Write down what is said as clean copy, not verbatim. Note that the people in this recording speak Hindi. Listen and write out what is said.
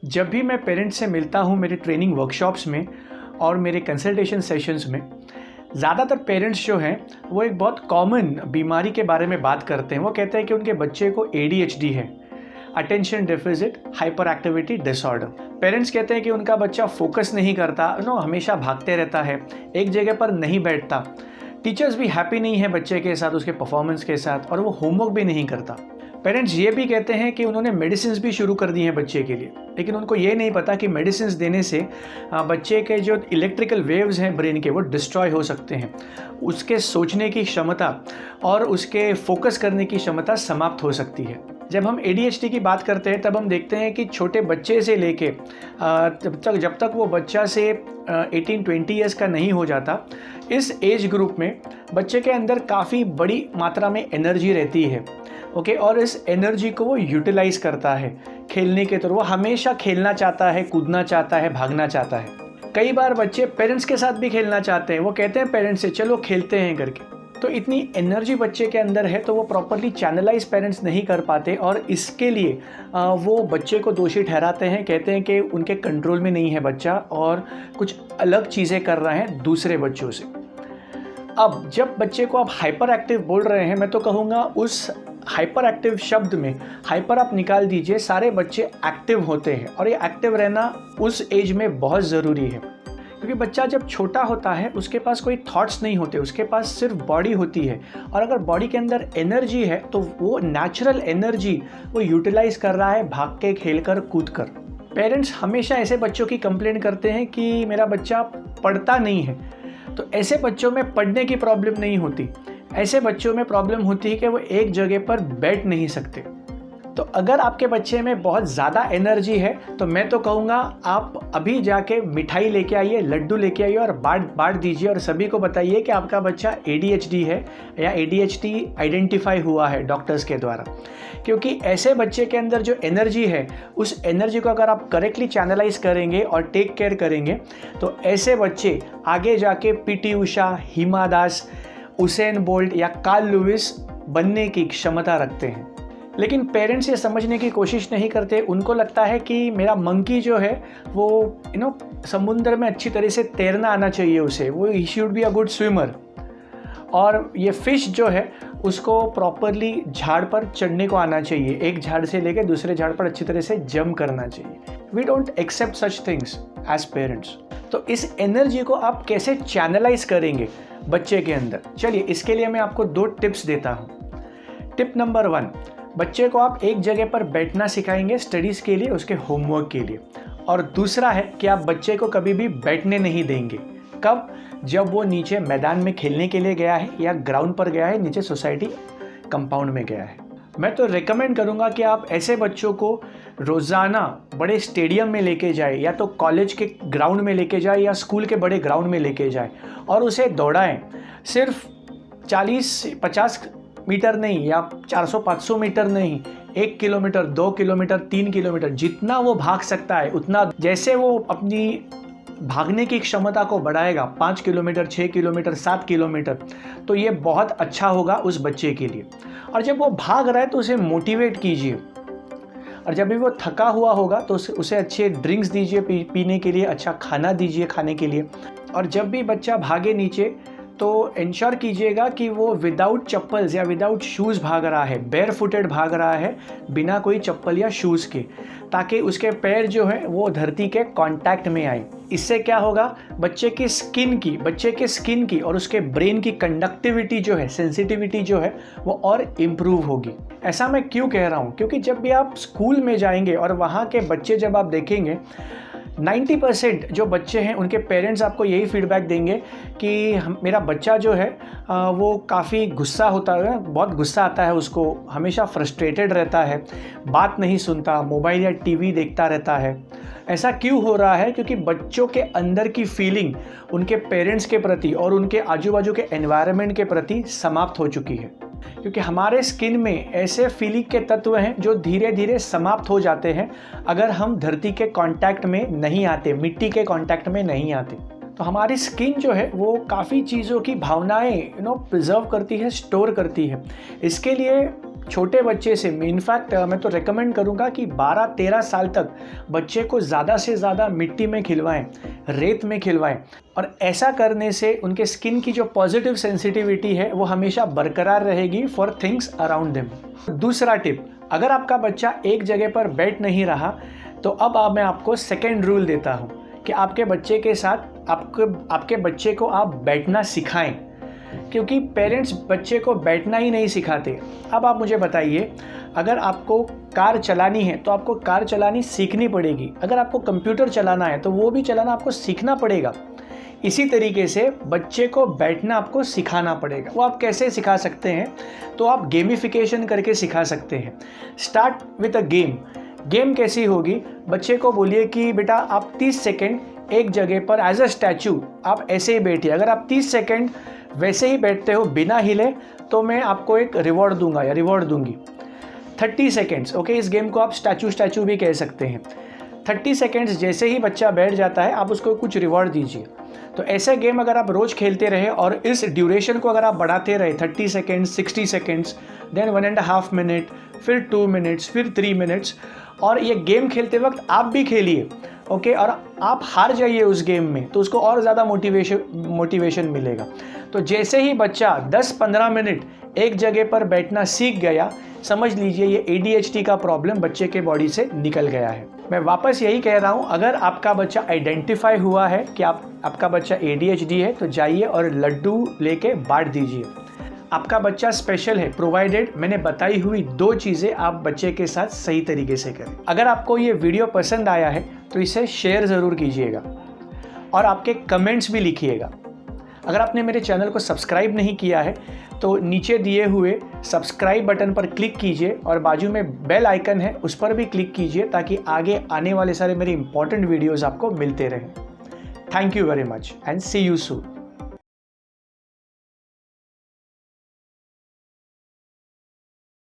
जब भी मैं पेरेंट्स से मिलता हूँ मेरे ट्रेनिंग वर्कशॉप्स में और मेरे कंसल्टेशन सेशंस में, ज़्यादातर पेरेंट्स जो हैं वो एक बहुत कॉमन बीमारी के बारे में बात करते हैं। वो कहते हैं कि उनके बच्चे को ADHD है, attention deficit hyper activity disorder. Parents कहते हैं कि उनका बच्चा फोकस नहीं करता, हमेशा भागते रहता है, एक जगह पर नहीं बैठता। टीचर्स भी हैप्पी नहीं है बच्चे के साथ, उसके परफॉर्मेंस के साथ, और वो होमवर्क भी नहीं करता। पेरेंट्स ये भी कहते हैं कि उन्होंने मेडिसिन भी शुरू कर दी हैं बच्चे के लिए, लेकिन उनको ये नहीं पता कि मेडिसिन देने से बच्चे के जो इलेक्ट्रिकल वेव्स हैं ब्रेन के, वो डिस्ट्रॉय हो सकते हैं। उसके सोचने की क्षमता और उसके फोकस करने की क्षमता समाप्त हो सकती है। जब हम ADHD की बात करते हैं तब हम देखते हैं कि छोटे बच्चे से लेके जब तक वो बच्चा से 18-20 ईयर्स का नहीं हो जाता, इस एज ग्रुप में बच्चे के अंदर काफ़ी बड़ी मात्रा में एनर्जी रहती है। और इस एनर्जी को वो यूटिलाइज़ करता है खेलने के तौर। वो हमेशा खेलना चाहता है, कूदना चाहता है, भागना चाहता है। कई बार बच्चे पेरेंट्स के साथ भी खेलना चाहते हैं, वो कहते हैं पेरेंट्स से चलो खेलते हैं करके। तो इतनी एनर्जी बच्चे के अंदर है तो वो प्रॉपरली चैनलाइज पेरेंट्स नहीं कर पाते, और इसके लिए वो बच्चे को दोषी ठहराते हैं। कहते हैं कि उनके कंट्रोल में नहीं है बच्चा और कुछ अलग चीज़ें कर रहे हैं दूसरे बच्चों से। अब जब बच्चे को आप हाइपर एक्टिव बोल रहे हैं, मैं तो कहूँगा उस हाइपर एक्टिव शब्द में हाइपर आप निकाल दीजिए। सारे बच्चे एक्टिव होते हैं और ये एक्टिव रहना उस एज में बहुत ज़रूरी है, क्योंकि बच्चा जब छोटा होता है उसके पास कोई थॉट्स नहीं होते, उसके पास सिर्फ बॉडी होती है। और अगर बॉडी के अंदर एनर्जी है तो वो नेचुरल एनर्जी वो यूटिलाइज कर रहा है भाग के, खेल कर, कूद कर। पेरेंट्स हमेशा ऐसे बच्चों की कंप्लेंट करते हैं कि मेरा बच्चा पढ़ता नहीं है। तो ऐसे बच्चों में पढ़ने की प्रॉब्लम नहीं होती, ऐसे बच्चों में प्रॉब्लम होती है कि वो एक जगह पर बैठ नहीं सकते। तो अगर आपके बच्चे में बहुत ज़्यादा एनर्जी है तो मैं तो कहूँगा आप अभी जाके मिठाई लेके आइए, लड्डू लेके आइए और बांट दीजिए, और सभी को बताइए कि आपका बच्चा ADHD है या ADHD आइडेंटिफाई हुआ है डॉक्टर्स के द्वारा। क्योंकि ऐसे बच्चे के अंदर जो एनर्जी है, उस एनर्जी को अगर आप करेक्टली चैनलाइज करेंगे और टेक केयर करेंगे तो ऐसे बच्चे आगे जाके PT Usha, Hima Das, Usain bolt या कार्ल लुइस बनने की क्षमता रखते हैं। लेकिन पेरेंट्स ये समझने की कोशिश नहीं करते। उनको लगता है कि मेरा मंकी जो है वो समुद्र में अच्छी तरह से तैरना आना चाहिए उसे, वो he should be a good swimmer. और ये फिश जो है उसको प्रॉपरली झाड़ पर चढ़ने को आना चाहिए, एक झाड़ से लेकर दूसरे झाड़ पर अच्छी तरह से जंप करना चाहिए। We don't accept such things as parents. तो इस एनर्जी को आप कैसे चैनलाइज करेंगे बच्चे के अंदर? चलिए, इसके लिए मैं आपको 2 टिप्स देता हूँ। टिप नंबर 1, बच्चे को आप एक जगह पर बैठना सिखाएंगे स्टडीज़ के लिए, उसके होमवर्क के लिए। और दूसरा है कि आप बच्चे को कभी भी बैठने नहीं देंगे। कब? जब वो नीचे मैदान में खेलने के लिए गया है या ग्राउंड पर गया है, नीचे सोसाइटी कंपाउंड में गया है। मैं तो रेकमेंड करूंगा कि आप ऐसे बच्चों को रोज़ाना बड़े स्टेडियम में लेके जाए, या तो कॉलेज के ग्राउंड में लेके जाए या स्कूल के बड़े ग्राउंड में लेके जाए, और उसे दौड़ाएं। सिर्फ 40-50 मीटर नहीं या 400-500 मीटर नहीं, 1 किलोमीटर, 2 किलोमीटर, 3 किलोमीटर, जितना वो भाग सकता है उतना। जैसे वो अपनी भागने की क्षमता को बढ़ाएगा 5 किलोमीटर, 6 किलोमीटर, 7 किलोमीटर, तो ये बहुत अच्छा होगा उस बच्चे के लिए। और जब वो भाग रहा है तो उसे मोटिवेट कीजिए, और जब भी वो थका हुआ होगा तो उसे अच्छे ड्रिंक्स दीजिए पीने के लिए, अच्छा खाना दीजिए खाने के लिए। और जब भी बच्चा भागे नीचे तो इंश्योर कीजिएगा कि वो विदाउट चप्पल्स या विदाउट शूज़ भाग रहा है, बेयर फुटेड भाग रहा है, बिना कोई चप्पल या शूज़ के, ताकि उसके पैर जो है वो धरती के कांटेक्ट में आए। इससे क्या होगा? बच्चे के स्किन की और उसके ब्रेन की कंडक्टिविटी जो है, सेंसिटिविटी जो है, वो और इम्प्रूव होगी। ऐसा मैं क्यों कह रहा हूँ? क्योंकि जब भी आप स्कूल में जाएंगे और वहाँ के बच्चे जब आप देखेंगे, 90% जो बच्चे हैं उनके पेरेंट्स आपको यही फीडबैक देंगे कि मेरा बच्चा जो है वो काफ़ी गुस्सा होता है, बहुत गुस्सा आता है उसको, हमेशा फ्रस्ट्रेटेड रहता है, बात नहीं सुनता, मोबाइल या टीवी देखता रहता है। ऐसा क्यों हो रहा है? क्योंकि बच्चों के अंदर की फीलिंग उनके पेरेंट्स के प्रति और उनके आजू बाजू के एनवायरनमेंट के प्रति समाप्त हो चुकी है। क्योंकि हमारे स्किन में ऐसे फीलिंग के तत्व हैं जो धीरे धीरे समाप्त हो जाते हैं अगर हम धरती के कांटेक्ट में नहीं आते, मिट्टी के कांटेक्ट में नहीं आते। तो हमारी स्किन जो है वो काफ़ी चीज़ों की भावनाएं प्रिजर्व करती है, स्टोर करती है। इसके लिए छोटे बच्चे से इनफैक्ट मैं तो रेकमेंड करूँगा कि 12-13 साल तक बच्चे को ज़्यादा से ज़्यादा मिट्टी में खिलवाएं, रेत में खिलवाएं, और ऐसा करने से उनके स्किन की जो पॉजिटिव सेंसिटिविटी है वो हमेशा बरकरार रहेगी फॉर थिंग्स अराउंड देम। दूसरा टिप, अगर आपका बच्चा एक जगह पर बैठ नहीं रहा तो अब मैं आपको सेकेंड रूल देता हूँ कि आपके बच्चे के साथ आपके बच्चे को आप बैठना सिखाएं, क्योंकि पेरेंट्स बच्चे को बैठना ही नहीं सिखाते। अब आप मुझे बताइए, अगर आपको कार चलानी है तो आपको कार चलानी सीखनी पड़ेगी, अगर आपको कंप्यूटर चलाना है तो वो भी चलाना आपको सीखना पड़ेगा। इसी तरीके से बच्चे को बैठना आपको सिखाना पड़ेगा। वो आप कैसे सिखा सकते हैं? तो आप गेमिफिकेशन करके सिखा सकते हैं। स्टार्ट विद अ गेम कैसी होगी? बच्चे को बोलिए कि बेटा आप 30 सेकेंड एक जगह पर एज अ स्टैचू आप ऐसे ही बैठिए। अगर आप 30 सेकेंड वैसे ही बैठते हो बिना हिले तो मैं आपको एक रिवॉर्ड दूंगा या रिवॉर्ड दूंगी। 30 सेकेंड्स, ओके, इस गेम को आप स्टैचू भी कह सकते हैं। 30 सेकेंड्स जैसे ही बच्चा बैठ जाता है आप उसको कुछ रिवॉर्ड दीजिए। तो ऐसे गेम अगर आप रोज़ खेलते रहे और इस ड्यूरेशन को अगर आप बढ़ाते रहे 30 सेकेंड्स, 60 सेकेंड्स, देन 1.5 मिनट, फिर 2 मिनट्स, फिर 3 मिनट्स, और ये गेम खेलते वक्त आप भी खेलिए, ओके, और आप हार जाइए उस गेम में तो उसको और ज़्यादा मोटिवेशन मिलेगा। तो जैसे ही बच्चा 10-15 मिनट एक जगह पर बैठना सीख गया, समझ लीजिए ये ADHD का प्रॉब्लम बच्चे के बॉडी से निकल गया है। मैं वापस यही कह रहा हूँ, अगर आपका बच्चा आइडेंटिफाई हुआ है कि आपका बच्चा ADHD है तो जाइए और लड्डू लेके बांट दीजिए। आपका बच्चा स्पेशल है, प्रोवाइडेड मैंने बताई हुई 2 चीज़ें आप बच्चे के साथ सही तरीके से करें। अगर आपको ये वीडियो पसंद आया है तो इसे शेयर ज़रूर कीजिएगा और आपके कमेंट्स भी लिखिएगा। अगर आपने मेरे चैनल को सब्सक्राइब नहीं किया है तो नीचे दिए हुए सब्सक्राइब बटन पर क्लिक कीजिए और बाजू में बेल आइकन है उस पर भी क्लिक कीजिए ताकि आगे आने वाले सारे मेरे इंपॉर्टेंट वीडियोज़ आपको मिलते रहें। Thank you very much and see you soon.